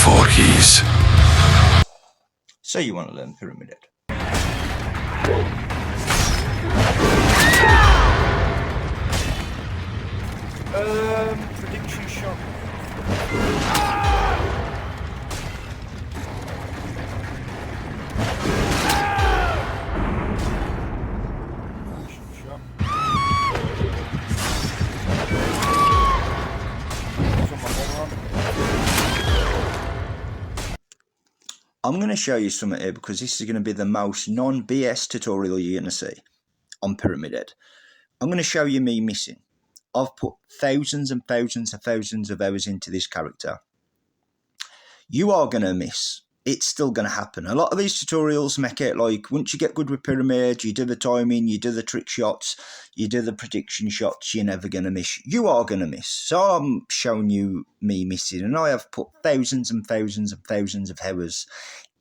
spawnofvoorhees. So you want to learn Pyramid Head? Prediction shot. I'm going to show you something here because this is going to be the most non-BS tutorial you're going to see on Pyramid Head. I'm going to show you me missing. I've put thousands and thousands and thousands of hours into this character. You are going to miss. It's still going to happen. A lot of these tutorials make it like, once you get good with Pyramid, you do the timing, you do the trick shots, you do the prediction shots, you're never going to miss. You are going to miss. So I'm showing you me missing, and I have put thousands and thousands and thousands of hours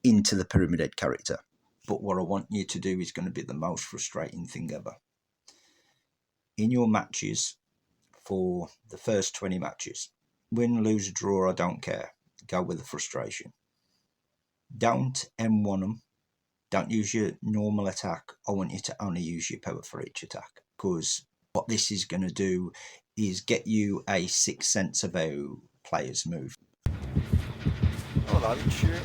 into the Pyramid Head character. But what I want you to do is going to be the most frustrating thing ever. In your matches, for the first 20 matches, win, lose, draw, I don't care. Go with the frustration. Don't M1 them. Don't use your normal attack. I want you to only use your power for each attack. Because what this is going to do is get you a sixth sense of how players move. Oh, that's shit.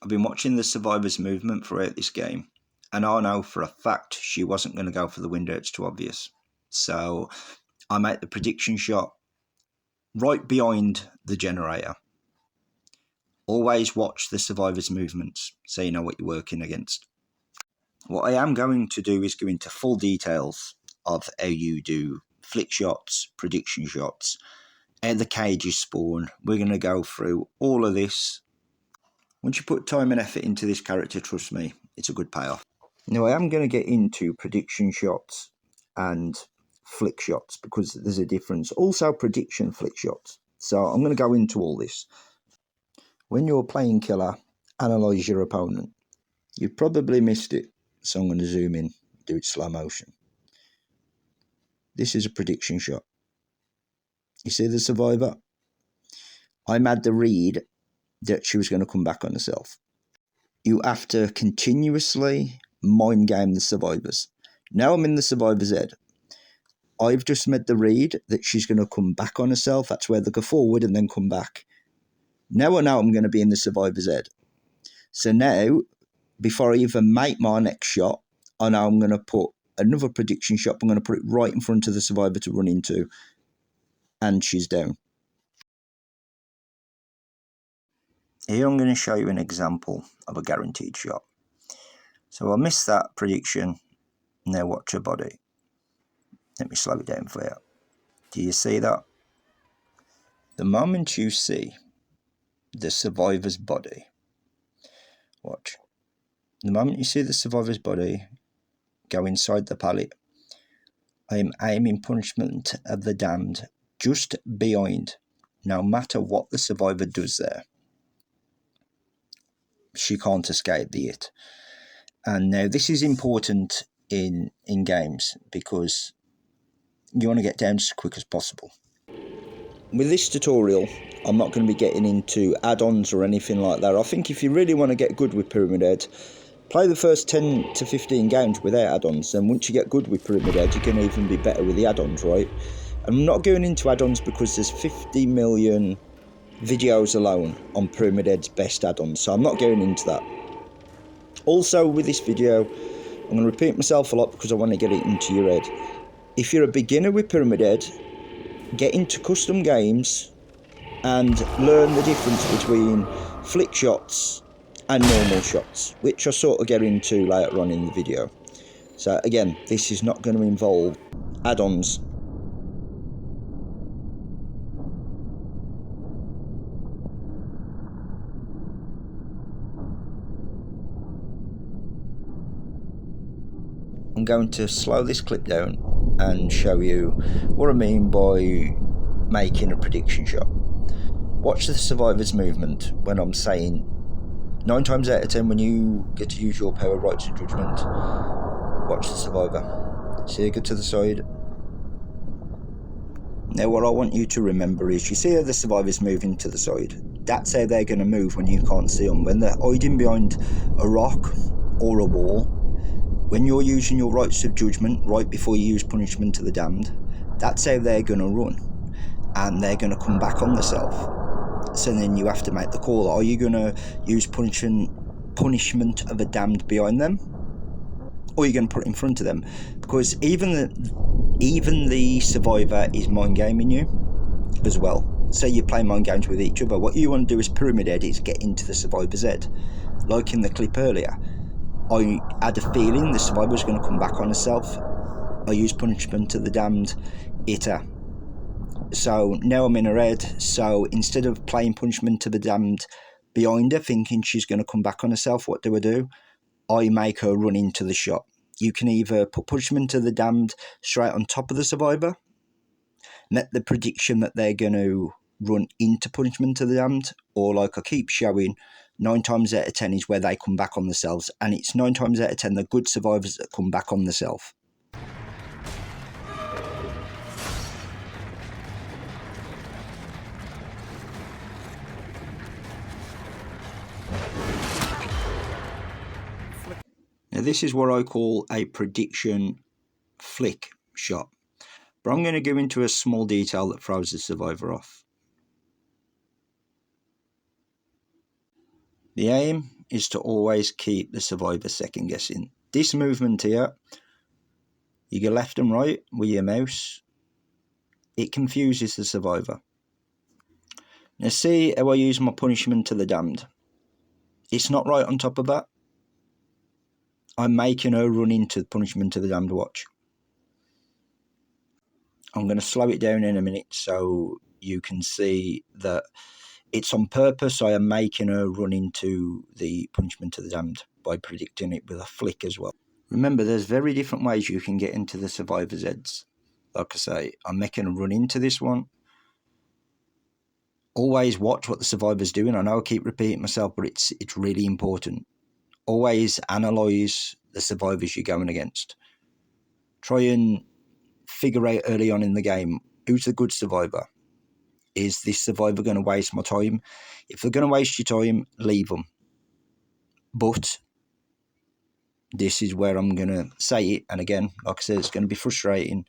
I've been watching the survivor's movement throughout this game, and I know for a fact she wasn't going to go for the window. It's too obvious. So I make the prediction shot right behind the generator. Always watch the survivor's movements so you know what you're working against. What I am going to do is go into full details of how you do flick shots, prediction shots, how the cages spawn. We're going to go through all of this. Once you put time and effort into this character, trust me, it's a good payoff. Now I am going to get into prediction shots and flick shots because there's a difference. Also prediction flick shots. So I'm going to go into all this. When you're playing killer, analyse your opponent. You've probably missed it, so I'm going to zoom in, do it slow motion. This is a prediction shot. You see the survivor? I made the read that she was going to come back on herself. You have to continuously mind game the survivors. Now I'm in the survivor's head. I've just made the read that she's going to come back on herself. That's where they go forward and then come back. Now I know I'm going to be in the survivor's head. So now, before I even make my next shot, I know I'm going to put another prediction shot. I'm going to put it right in front of the survivor to run into. And she's down. Here I'm going to show you an example of a guaranteed shot. So I missed that prediction. Now watch her body. Let me slow it down for you. Do you see that? The moment you see the survivor's body, watch. The moment you see the survivor's body go inside the pallet, I am aiming punishment of the damned just behind, no matter what the survivor does there. She can't escape the hit. And now this is important in games because you want to get down as quick as possible. With this tutorial, I'm not going to be getting into add-ons or anything like that. I think if you really want to get good with Pyramid Head, play the first 10 to 15 games without add-ons, and once you get good with Pyramid Head, you can even be better with the add-ons, right? I'm not going into add-ons because there's 50 million videos alone on Pyramid Head's best add-ons, so I'm not going into that. Also, with this video, I'm going to repeat myself a lot because I want to get it into your head. If you're a beginner with Pyramid Head, get into custom games and learn the difference between flick shots and normal shots, which I sort of get into later on in the video. So again, this is not going to involve add-ons. I'm going to slow this clip down and show you what I mean by making a prediction shot. Watch the survivor's movement when I'm saying 9 times out of 10 when you get to use your power rights and judgment, watch the survivor. See her go to the side, Now what I want you to remember is, you see how the survivors moving to the side? That's how they're going to move when you can't see them. When they're hiding behind a rock or a wall, when you're using your rights of judgment right before you use punishment to the damned, that's how they're going to run. And they're going to come back on themselves. So then you have to make the call. Are you going to use punishment of a damned behind them? Or are you going to put it in front of them? Because even the survivor is mind gaming you as well. So you play mind games with each other. What you want to do as pyramid head is get into the survivor's head. Like in the clip earlier, I had a feeling the survivor was going to come back on herself. I used punishment to the damned, hit her. So now I'm in her head. So instead of playing punishment to the damned behind her, thinking she's going to come back on herself, what do? I make her run into the shot. You can either put punishment to the damned straight on top of the survivor, make the prediction that they're going to run into punishment to the damned, or like I keep showing, 9 times out of 10 is where they come back on themselves, and it's 9 times out of 10 the good survivors that come back on themselves. Now this is what I call a prediction flick shot, but I'm going to go into a small detail that throws the survivor off. The aim is to always keep the survivor second guessing. This movement here, you go left and right with your mouse, it confuses the survivor. Now see how I use my punishment to the damned. It's not right on top of that. I'm making her run into punishment to the damned, watch. I'm going to slow it down in a minute so you can see that it's on purpose. I am making her run into the punishment to the damned by predicting it with a flick as well. Remember, there's very different ways you can get into the survivor's heads. Like I say, I'm making her run into this one. Always watch what the survivor's doing. I know I keep repeating myself, but it's really important. Always analyse the survivors you're going against. Try and figure out early on in the game, who's the good survivor? Is this survivor going to waste my time? If they're going to waste your time, leave them. But this is where I'm going to say it, and again, like I said, it's going to be frustrating.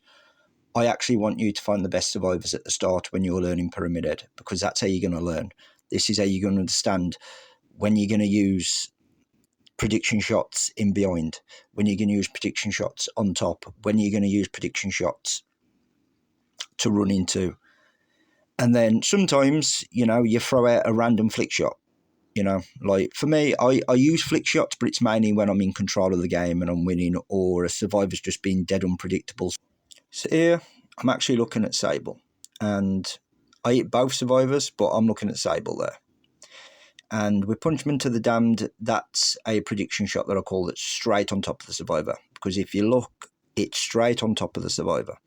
I actually want you to find the best survivors at the start when you're learning Pyramid Head, because that's how you're going to learn. This is how you're going to understand when you're going to use prediction shots in behind, when you're going to use prediction shots on top, when you're going to use prediction shots to run into. And then sometimes, you throw out a random flick shot. Like for me, I use flick shots, but it's mainly when I'm in control of the game and I'm winning, or a survivor's just being dead unpredictable. So here, I'm actually looking at Sable, and I hit both survivors, but I'm looking at Sable there. And with punishment to the damned, that's a prediction shot that I call it straight on top of the survivor, because if you look, it's straight on top of the survivor.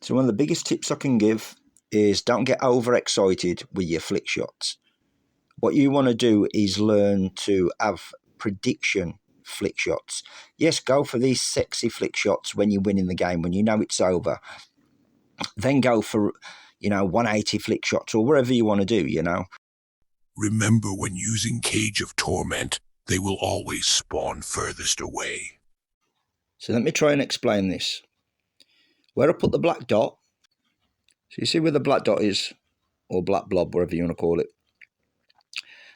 So one of the biggest tips I can give is don't get overexcited with your flick shots. What you want to do is learn to have prediction flick shots. Yes, go for these sexy flick shots when you're winning the game, when you know it's over. Then go for, 180 flick shots or whatever you want to do, Remember, when using Cage of Torment, they will always spawn furthest away. So let me try and explain this. Where I put the black dot, so you see where the black dot is, or black blob, whatever you want to call it,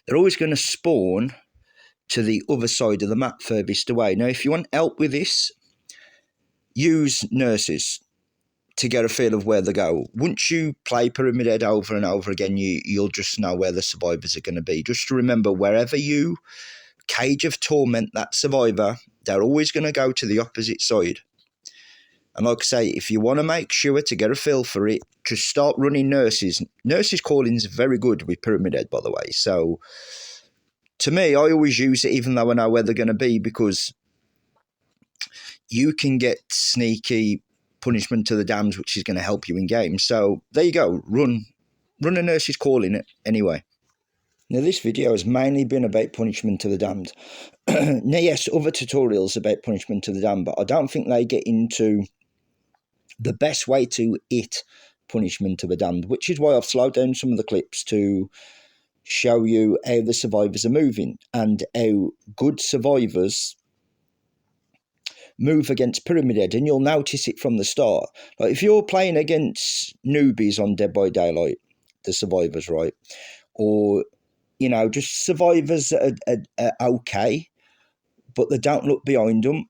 they're always going to spawn to the other side of the map furthest away. Now, if you want help with this, use nurses to get a feel of where they go. Once you play Pyramid Head over and over again, you'll just know where the survivors are going to be. Just to remember, wherever you Cage of Torment that survivor, they're always going to go to the opposite side. And like I say, if you want to make sure to get a feel for it, just start running nurses. Nurses calling is very good with Pyramid Head, by the way. So to me, I always use it even though I know where they're going to be, because you can get sneaky punishment to the damned, which is going to help you in game. So there you go. Run a nurse's calling it anyway. Now this video has mainly been about punishment to the damned. Now yes, other tutorials about punishment to the damned, but I don't think they get into the best way to hit punishment of the damned, which is why I've slowed down some of the clips to show you how the survivors are moving and how good survivors move against Pyramid Head, and you'll notice it from the start. Like if you're playing against newbies on Dead by Daylight, the survivors, right, or just survivors that are okay, but they don't look behind them,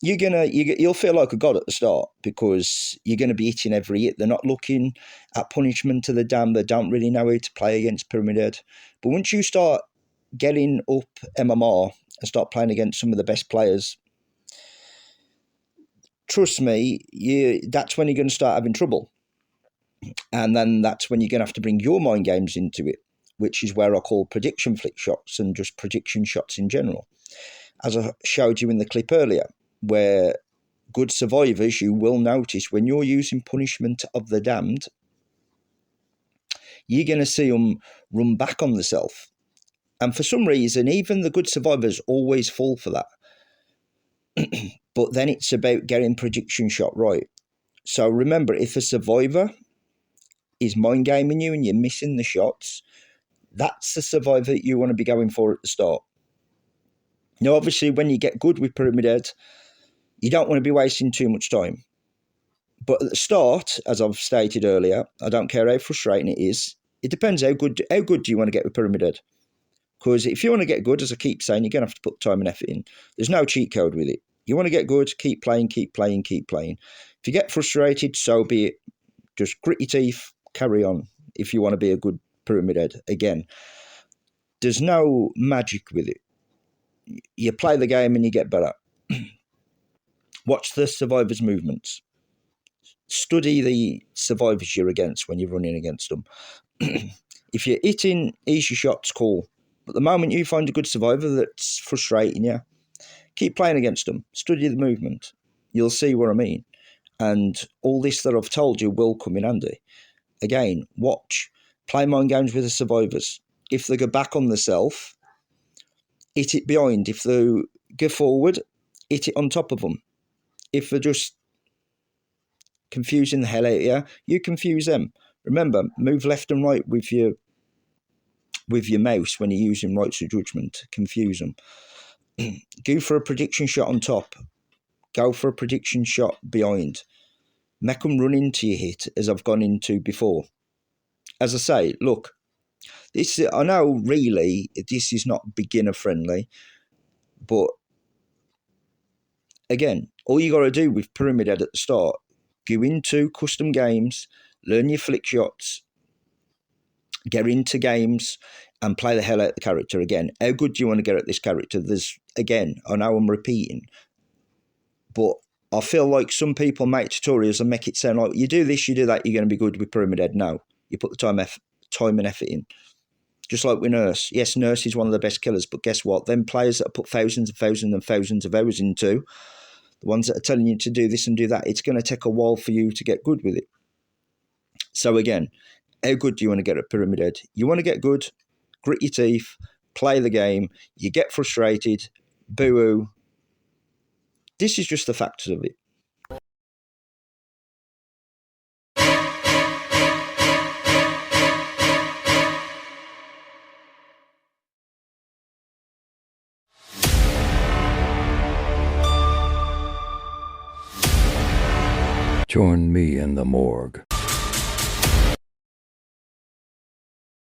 you'll feel like a god at the start because you're gonna be hitting every hit. They're not looking at punishment to the damned. They don't really know how to play against Pyramid Head. But once you start getting up MMR and start playing against some of the best players, trust me, that's when you're going to start having trouble. And then that's when you're going to have to bring your mind games into it, which is where I call prediction flick shots and just prediction shots in general. As I showed you in the clip earlier, where good survivors, you will notice when you're using punishment of the damned, you're going to see them run back on themselves. And for some reason, even the good survivors always fall for that. But then it's about getting prediction shot right. So remember, if a survivor is mind gaming you and you're missing the shots, that's the survivor that you want to be going for at the start. Now, obviously, when you get good with Pyramid Head, you don't want to be wasting too much time. But at the start, as I've stated earlier, I don't care how frustrating it is. It depends how good do you want to get with Pyramid Head. Because if you want to get good, as I keep saying, you're going to have to put time and effort in. There's no cheat code with it. You want to get good, keep playing, keep playing, keep playing. If you get frustrated, so be it. Just grit your teeth, carry on if you want to be a good Pyramid Head. Again, there's no magic with it. You play the game and you get better. Watch the survivors' movements. Study the survivors you're against when you're running against them. If you're hitting easy shots, cool. But the moment you find a good survivor that's frustrating you, keep playing against them. Study the movement. You'll see what I mean. And all this that I've told you will come in handy. Again, watch. Play mind games with the survivors. If they go back on themselves, hit it behind. If they go forward, hit it on top of them. If they're just confusing the hell out of you, you confuse them. Remember, move left and right with your mouse when you're using rights of judgment. Confuse them. Go for a prediction shot on top. Go for a prediction shot behind. Make them run into your hit, as I've gone into before. As I say, look, I know really this is not beginner friendly, but again, all you got to do with Pyramid Head at the start, go into custom games, learn your flick shots, get into games and play the hell out of the character. Again, how good do you want to get at this character? Again, I know I'm repeating, but I feel like some people make tutorials and make it sound like you do this, you do that, you're going to be good with Pyramid Head. No, you put the time and effort in. Just like with Nurse. Yes, Nurse is one of the best killers, but guess what? Them players that have put thousands and thousands and thousands of hours into, the ones that are telling you to do this and do that, it's going to take a while for you to get good with it. So again, how good do you want to get at Pyramid Head? You want to get good, grit your teeth, play the game, you get frustrated, boo-hoo. This is just the facts of it. Join me in the morgue.